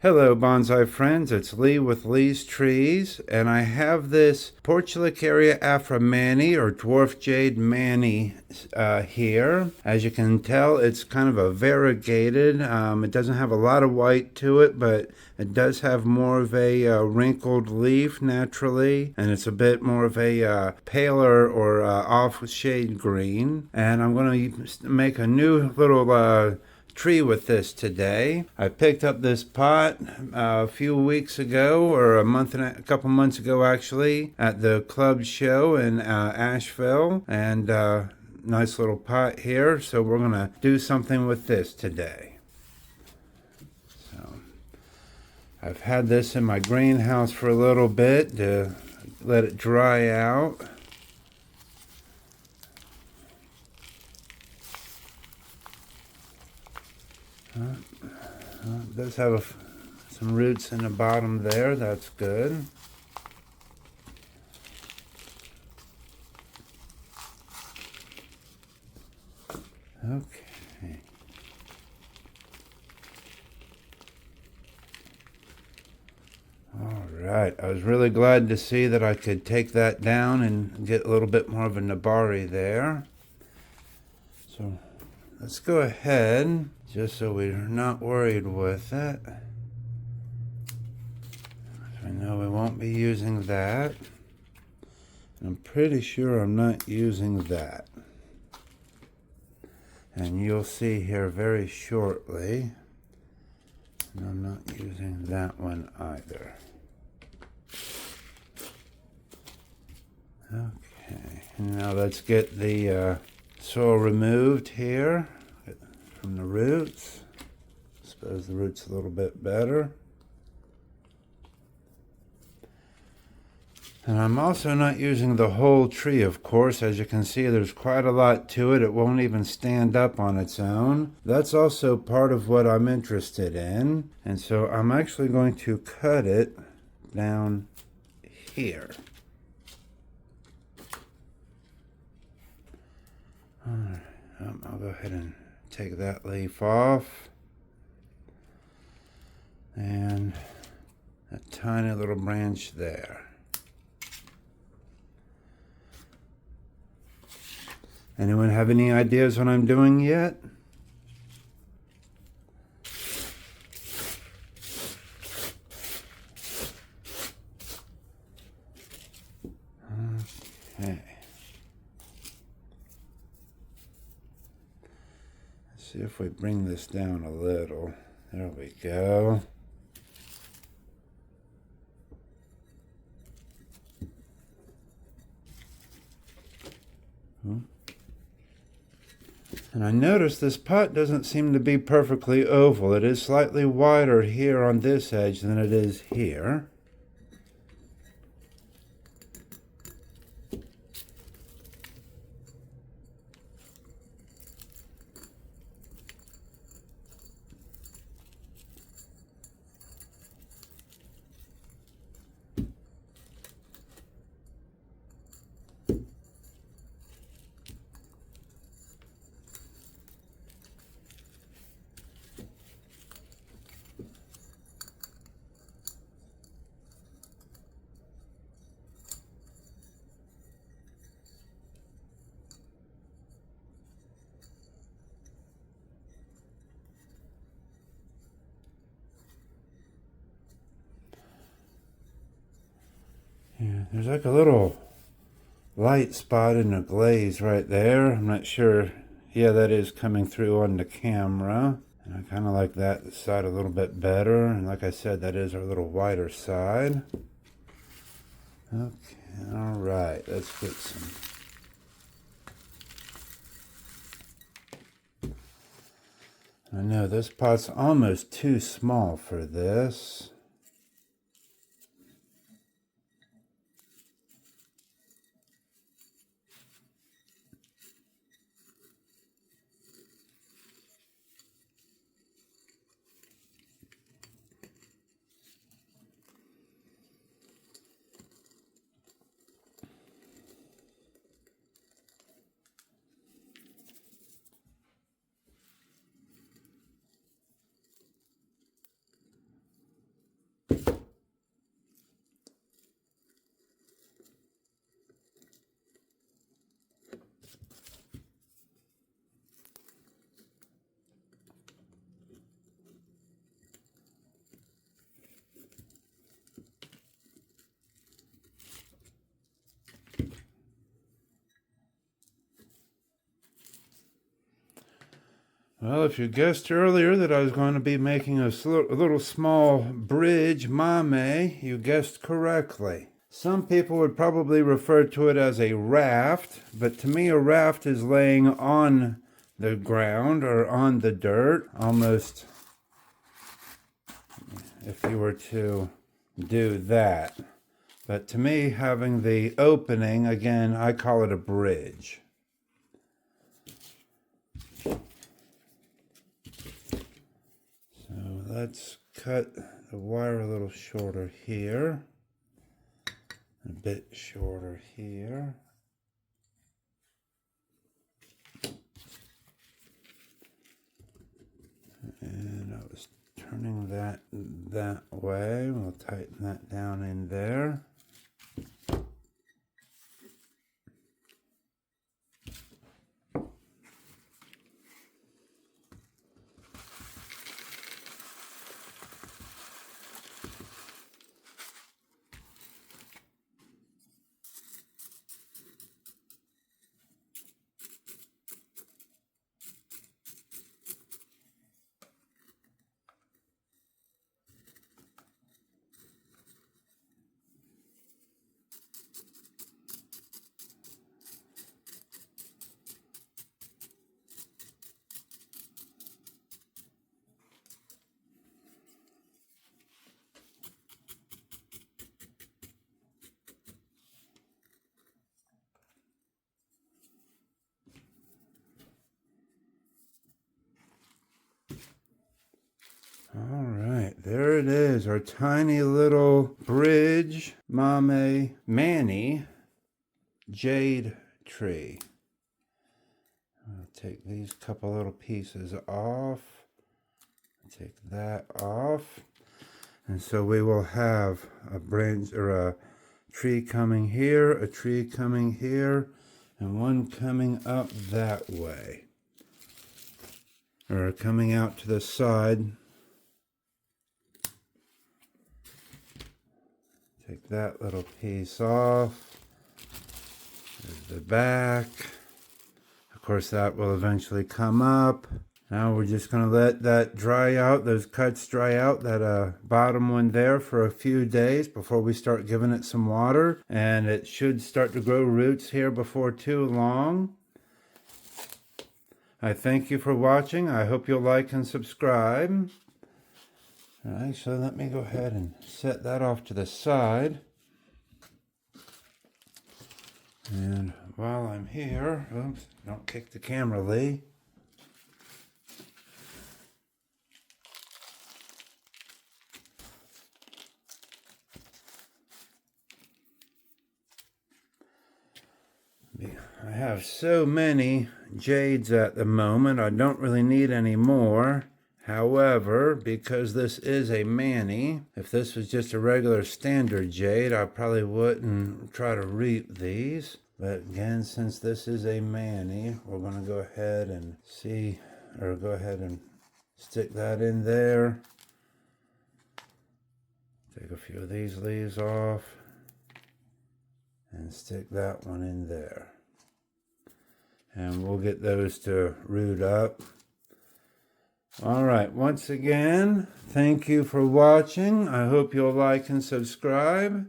Hello, bonsai friends. It's Lee with Lee's Trees, and I have this Portulacaria afra Manny or Dwarf Jade Manny here. As you can tell, it's kind of a variegated. It doesn't have a lot of white to it, but it does have more of a wrinkled leaf naturally, and it's a bit more of a paler or off shade green. And I'm going to make a new little tree with this today. I picked up this pot a few weeks ago, or a couple months ago actually, at the club show in Asheville, and nice little pot here. So we're gonna do something with this today. So I've had this in my greenhouse for a little bit to let it dry out. It does have some roots in the bottom there. That's good. Okay. All right. I was really glad to see that I could take that down and get a little bit more of a nabari there. So let's go ahead, just so we're not worried with it. I know we won't be using that. I'm pretty sure I'm not using that. And you'll see here very shortly, and I'm not using that one either. Okay, now let's get the soil removed here from the roots. Expose the roots a little bit better. And I'm also not using the whole tree, of course. As you can see, there's quite a lot to it. It won't even stand up on its own. That's also part of what I'm interested in. And so I'm actually going to cut it down here. All right. I'll go ahead and take that leaf off. And a tiny little branch there. Anyone have any ideas what I'm doing yet? Okay. Let's see if we bring this down a little. There we go. And I notice this pot doesn't seem to be perfectly oval. It is slightly wider here on this edge than it is here. Yeah, there's like a little light spot in the glaze right there. I'm not sure. Yeah, that is coming through on the camera. And I kind of like that side a little bit better. And like I said, that is our little wider side. Okay, all right. Let's get some. I know this pot's almost too small for this. Well, if you guessed earlier that I was going to be making a little small bridge, Mame, you guessed correctly. Some people would probably refer to it as a raft, but to me a raft is laying on the ground or on the dirt, almost if you were to do that. But to me, having the opening, again, I call it a bridge. So let's cut the wire a little shorter here, a bit shorter here. And I was turning that way. We'll tighten that down in there. All right, there it is, our tiny little bridge, Manny, Jade tree. I'll take these couple little pieces off, take that off, and so we will have a branch or a tree coming here, a tree coming here, and one coming up that way, or coming out to the side. Take that little piece off. There's the back. Of course, that will eventually come up. Now we're just going to let that dry out, those cuts dry out, that bottom one there for a few days before we start giving it some water. And it should start to grow roots here before too long. I thank you for watching. I hope you'll like and subscribe. All right, so let me go ahead and set that off to the side. And while I'm here, oops, don't kick the camera, Lee. I have so many jades at the moment, I don't really need any more. However, because this is a Manny, if this was just a regular standard jade, I probably wouldn't try to reap these. But again, since this is a Manny, we're going to go ahead and see, or go ahead and stick that in there. Take a few of these leaves off and stick that one in there. And we'll get those to root up. All right, once again, thank you for watching. I hope you'll like and subscribe.